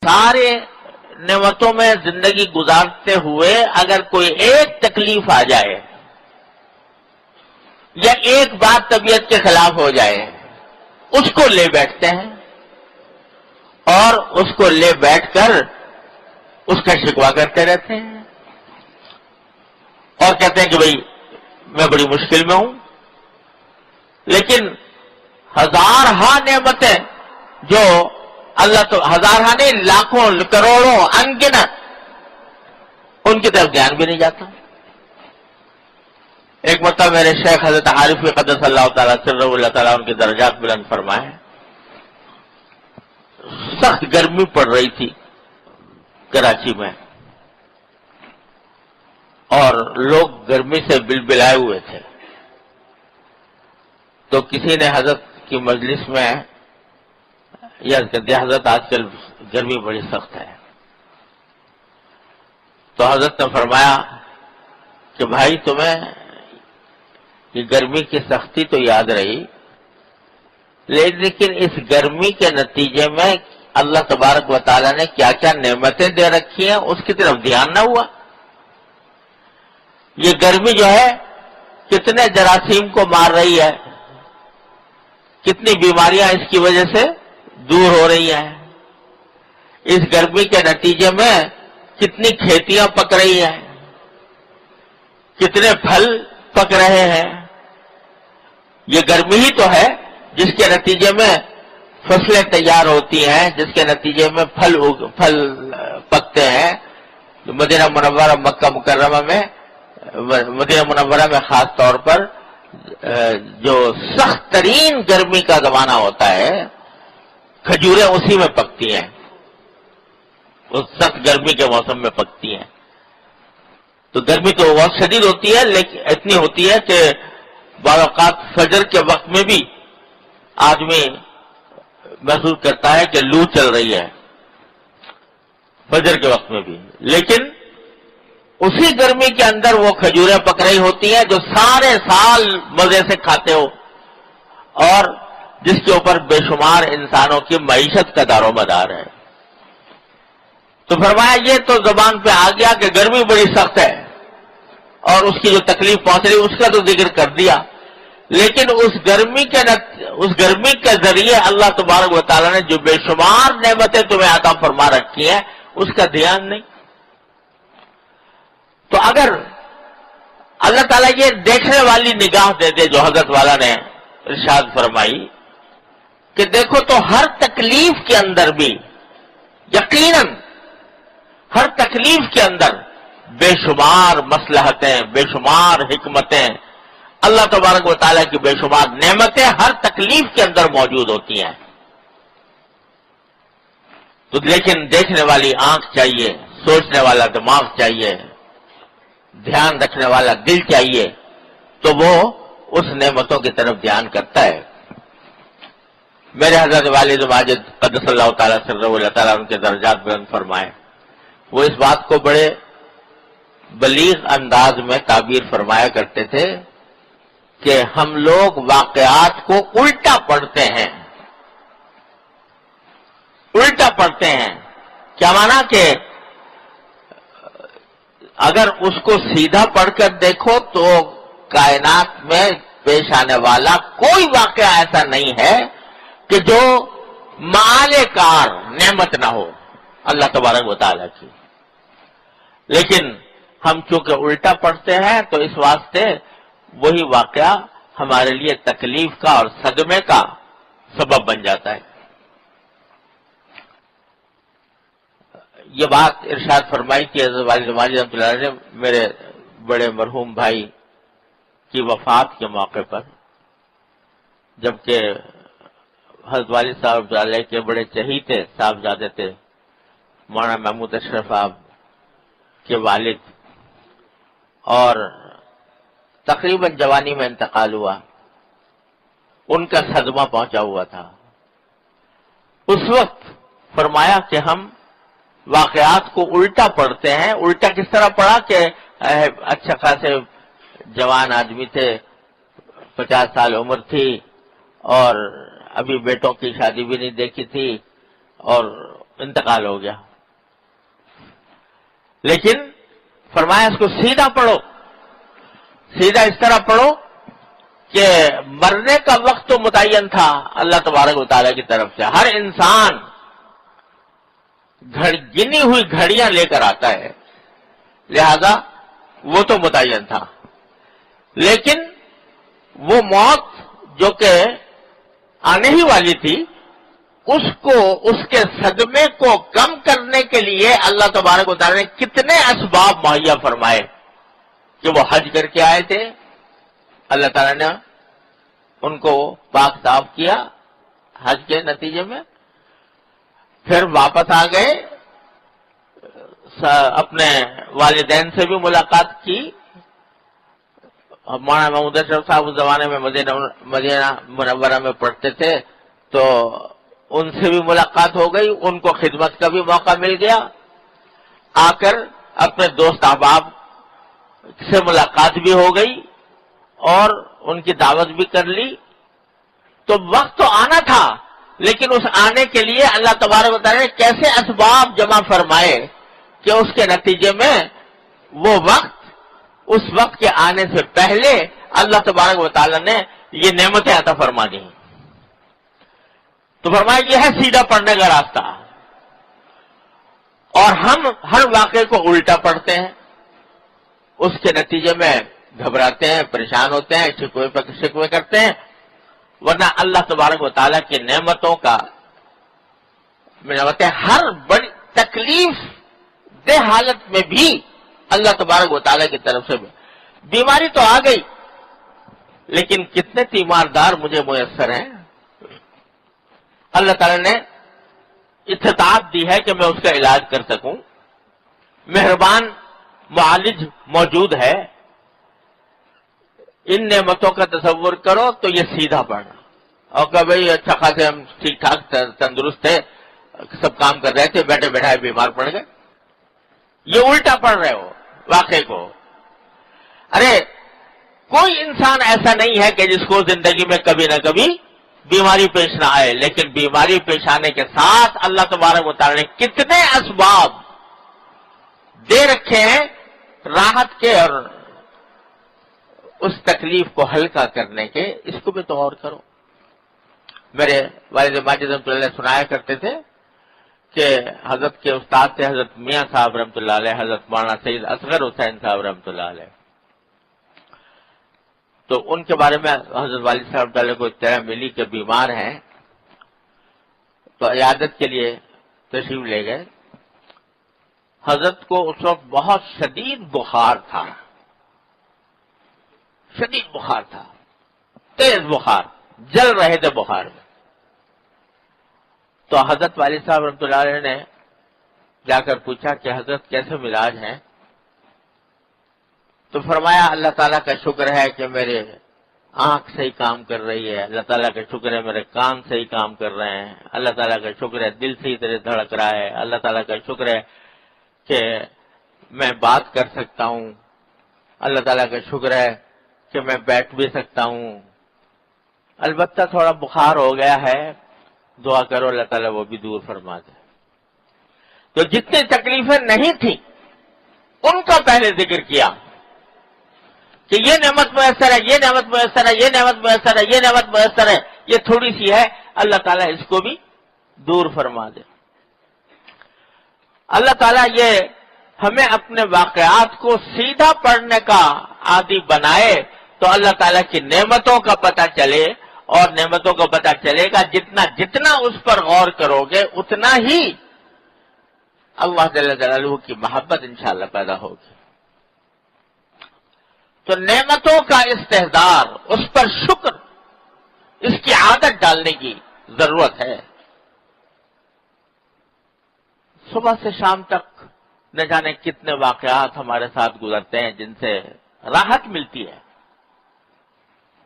سارے نعمتوں میں زندگی گزارتے ہوئے اگر کوئی ایک تکلیف آ جائے یا ایک بات طبیعت کے خلاف ہو جائے، اس کو لے بیٹھتے ہیں اور اس کو لے بیٹھ کر اس کا شکوہ کرتے رہتے ہیں اور کہتے ہیں کہ بھئی میں بڑی مشکل میں ہوں. لیکن ہزارہا نعمتیں جو اللہ تو ہزارہا نہیں لاکھوں کروڑوں انگنت، ان کی طرف دھیان بھی نہیں جاتا. ایک مرتبہ میرے شیخ حضرت عارف قدس اللہ تعالیٰ سرہ اللہ تعالیٰ ان کے درجات بلند فرمائے، سخت گرمی پڑ رہی تھی کراچی میں اور لوگ گرمی سے بلبلائے ہوئے تھے. تو کسی نے حضرت کی مجلس میں یا حضرت آج کل گرمی بڑی سخت ہے، تو حضرت نے فرمایا کہ بھائی تمہیں یہ گرمی کی سختی تو یاد رہی، لیکن اس گرمی کے نتیجے میں اللہ تبارک و تعالیٰ نے کیا کیا نعمتیں دے رکھی ہیں اس کی طرف دھیان نہ ہوا. یہ گرمی جو ہے کتنے جراثیم کو مار رہی ہے، کتنی بیماریاں اس کی وجہ سے دور ہو رہی ہیں. اس گرمی کے نتیجے میں کتنی کھیتیاں پک رہی ہیں، کتنے پھل پک رہے ہیں. یہ گرمی ہی تو ہے جس کے نتیجے میں فصلیں تیار ہوتی ہیں، جس کے نتیجے میں پھل پکتے ہیں. مدینہ منورہ مکہ مکرمہ میں، مدینہ منورہ میں خاص طور پر جو سخت ترین گرمی کا زمانہ ہوتا ہے، کھجوریں اسی میں پکتی ہیں، اس سخت گرمی کے موسم میں پکتی ہیں. تو گرمی تو بہت شدید ہوتی ہے، لیکن اتنی ہوتی ہے کہ بعض اوقات فجر کے وقت میں بھی آدمی محسوس کرتا ہے کہ لو چل رہی ہے، فجر کے وقت میں بھی. لیکن اسی گرمی کے اندر وہ کھجوریں پک رہی ہوتی ہیں جو سارے سال مزے سے کھاتے ہو اور جس کے اوپر بے شمار انسانوں کی معیشت کا دار و مدار ہے. تو فرمایا یہ تو زبان پہ آ گیا کہ گرمی بڑی سخت ہے اور اس کی جو تکلیف پہنچ رہی اس کا تو ذکر کر دیا، لیکن اس گرمی کے ذریعے اللہ تبارک و تعالیٰ نے جو بے شمار نعمتیں تمہیں عطا فرما رکھی ہیں اس کا دھیان نہیں. تو اگر اللہ تعالیٰ یہ دیکھنے والی نگاہ دے دے جو حضرت والا نے ارشاد فرمائی کہ دیکھو تو ہر تکلیف کے اندر بھی یقیناً ہر تکلیف کے اندر بے شمار مصلحتیں، بے شمار حکمتیں، اللہ تبارک و تعالیٰ کی بے شمار نعمتیں ہر تکلیف کے اندر موجود ہوتی ہیں. تو لیکن دیکھنے والی آنکھ چاہیے، سوچنے والا دماغ چاہیے، دھیان رکھنے والا دل چاہیے، تو وہ اس نعمتوں کی طرف دھیان کرتا ہے. میرے حضرت والد ماجد قدس اللہ تعالیٰ سرہ اللہ تعالیٰ ان کے درجات بلند فرمائے، وہ اس بات کو بڑے بلیغ انداز میں تعبیر فرمایا کرتے تھے کہ ہم لوگ واقعات کو الٹا پڑھتے ہیں. الٹا پڑھتے ہیں کیا مانا کہ اگر اس کو سیدھا پڑھ کر دیکھو تو کائنات میں پیش آنے والا کوئی واقعہ ایسا نہیں ہے کہ جو مآل کار نعمت نہ ہو اللہ تبارک و تعالیٰ کی. لیکن ہم چونکہ الٹا پڑھتے ہیں تو اس واسطے وہی واقعہ ہمارے لیے تکلیف کا اور صدمے کا سبب بن جاتا ہے. یہ بات ارشاد فرمائی کہ حضرت والد ماجد رحمۃ اللہ علیہ نے میرے بڑے مرحوم بھائی کی وفات کے موقع پر، جبکہ حضرت والد صاحب علیہ کے بڑے چہیتے صاحبزادے تھے، مولانا محمود اشرف صاحب کے والد، اور تقریباً جوانی میں انتقال ہوا، ان کا صدمہ پہنچا ہوا تھا. اس وقت فرمایا کہ ہم واقعات کو الٹا پڑھتے ہیں. الٹا کس طرح پڑھا کہ اچھا خاصے جوان آدمی تھے، 50 سال عمر تھی اور ابھی بیٹوں کی شادی بھی نہیں دیکھی تھی، اور انتقال ہو گیا. لیکن فرمایا اس کو سیدھا پڑھو, سیدھا اس طرح پڑھو کہ مرنے کا وقت تو متعین تھا اللہ تبارک و تعالیٰ کی طرف سے. ہر انسان گنی ہوئی گھڑیاں لے کر آتا ہے, لہذا وہ تو متعین تھا. لیکن وہ موت جو کہ آنے ہی والی تھی, اس کو, اس کے صدمے کو کم کرنے کے لیے اللہ تبارک و تعالیٰ نے کتنے اسباب مہیا فرمائے کہ وہ حج کر کے آئے تھے, اللہ تعالیٰ نے ان کو پاک صاف کیا حج کے نتیجے میں, پھر واپس آ گئے, اپنے والدین سے بھی ملاقات کی. مولانا محمود اشرف صاحب اس زمانے میں مدینہ منورہ میں پڑھتے تھے, تو ان سے بھی ملاقات ہو گئی, ان کو خدمت کا بھی موقع مل گیا. آ کر اپنے دوست احباب سے ملاقات بھی ہو گئی اور ان کی دعوت بھی کر لی. تو وقت تو آنا تھا, لیکن اس آنے کے لیے اللہ تبارک و تعالیٰ نے کیسے اسباب جمع فرمائے کہ اس کے نتیجے میں وہ وقت, اس وقت کے آنے سے پہلے اللہ تبارک و تعالیٰ نے یہ نعمتیں عطا فرما دی. تو فرمایا یہ ہے سیدھا پڑھنے کا راستہ. اور ہم ہر واقعے کو الٹا پڑھتے ہیں, اس کے نتیجے میں گھبراتے ہیں, پریشان ہوتے ہیں, شکوے کرتے ہیں. ورنہ اللہ تبارک و تعالیٰ کی نعمتوں کا ہر بڑی تکلیف دہ حالت میں بھی اللہ تبارک و تعالیٰ کی طرف سے بیماری تو آ گئی, لیکن کتنے تیماردار مجھے میسر ہیں. اللہ تعالیٰ نے استطاعت دی ہے کہ میں اس کا علاج کر سکوں. مہربان معالج موجود ہے. ان نعمتوں کا تصور کرو تو یہ سیدھا پڑھنا, اور کہ بھائی اچھا خاصے ہم ٹھیک ٹھاک تندرست تھے, سب کام کر رہے تھے, بیٹھے بیٹھائے بیمار پڑ گئے. یہ الٹا پڑھ رہے ہو واقعے کو. ارے کوئی انسان ایسا نہیں ہے کہ جس کو زندگی میں کبھی نہ کبھی بیماری پیش نہ آئے, لیکن بیماری پیش آنے کے ساتھ اللہ تبارک و تعالیٰ نے کتنے اسباب دے رکھے ہیں راحت کے اور اس تکلیف کو ہلکا کرنے کے. اس کو بھی تو غور کرو. میرے والد ماجد رحمۃ اللہ سنایا کرتے تھے کہ حضرت کے استاد تھے حضرت میاں صاحب رحمۃ اللہ علیہ, حضرت مولانا سید اصغر حسین صاحب رحمۃ اللہ علیہ. تو ان کے بارے میں حضرت والد صاحب تعالیٰ کو اطلاع ملی کہ بیمار ہیں, تو عیادت کے لیے تشریف لے گئے. حضرت کو اس وقت بہت شدید بخار تھا, شدید بخار تھا, تیز بخار, جل رہے تھے بخار میں. تو حضرت والد صاحب رحمۃ اللہ علیہ نے جا کر پوچھا کہ حضرت کیسے مزاج ہیں؟ تو فرمایا اللہ تعالیٰ کا شکر ہے کہ میرے آنکھ صحیح کام کر رہی ہے, اللہ تعالیٰ کا شکر ہے میرے کان صحیح کام کر رہے ہیں, اللہ تعالیٰ کا شکر ہے دل صحیح طرح دھڑک رہا ہے, اللہ تعالیٰ کا شکر ہے کہ میں بات کر سکتا ہوں, اللہ تعالیٰ کا شکر ہے کہ میں بیٹھ بھی سکتا ہوں. البتہ تھوڑا بخار ہو گیا ہے, دعا کرو اللہ تعالیٰ وہ بھی دور فرما دے. تو جتنی تکلیفیں نہیں تھیں ان کا پہلے ذکر کیا کہ یہ نعمت میسر ہے, یہ نعمت میسر ہے, یہ نعمت میسر ہے, یہ نعمت میسر ہے, یہ تھوڑی سی ہے, اللہ تعالیٰ اس کو بھی دور فرما دے. اللہ تعالیٰ یہ ہمیں اپنے واقعات کو سیدھا پڑھنے کا عادی بنائے تو اللہ تعالیٰ کی نعمتوں کا پتہ چلے, اور نعمتوں کا پتہ چلے گا جتنا اس پر غور کرو گے اتنا ہی اللہ جل جلالہ کی محبت انشاءاللہ پیدا ہوگی. تو نعمتوں کا استحضار, اس پر شکر, اس کی عادت ڈالنے کی ضرورت ہے. صبح سے شام تک نہ جانے کتنے واقعات ہمارے ساتھ گزرتے ہیں جن سے راحت ملتی ہے,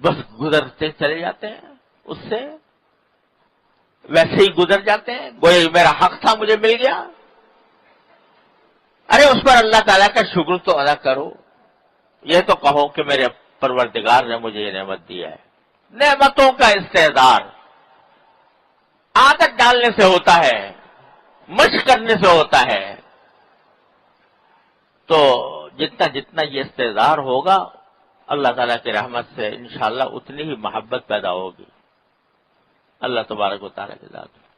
بس گزرتے چلے جاتے ہیں, اس سے ویسے ہی گزر جاتے ہیں, گویا میرا حق تھا مجھے مل گیا. ارے اس پر اللہ تعالیٰ کا شکر تو ادا کرو, یہ تو کہو کہ میرے پروردگار نے مجھے یہ نعمت دی ہے. نعمتوں کا استحضار عادت ڈالنے سے ہوتا ہے, مشق کرنے سے ہوتا ہے. تو جتنا جتنا یہ استعدار ہوگا اللہ تعالیٰ کی رحمت سے انشاءاللہ اتنی ہی محبت پیدا ہوگی. اللہ تبارک و تعالیٰ کی ذات.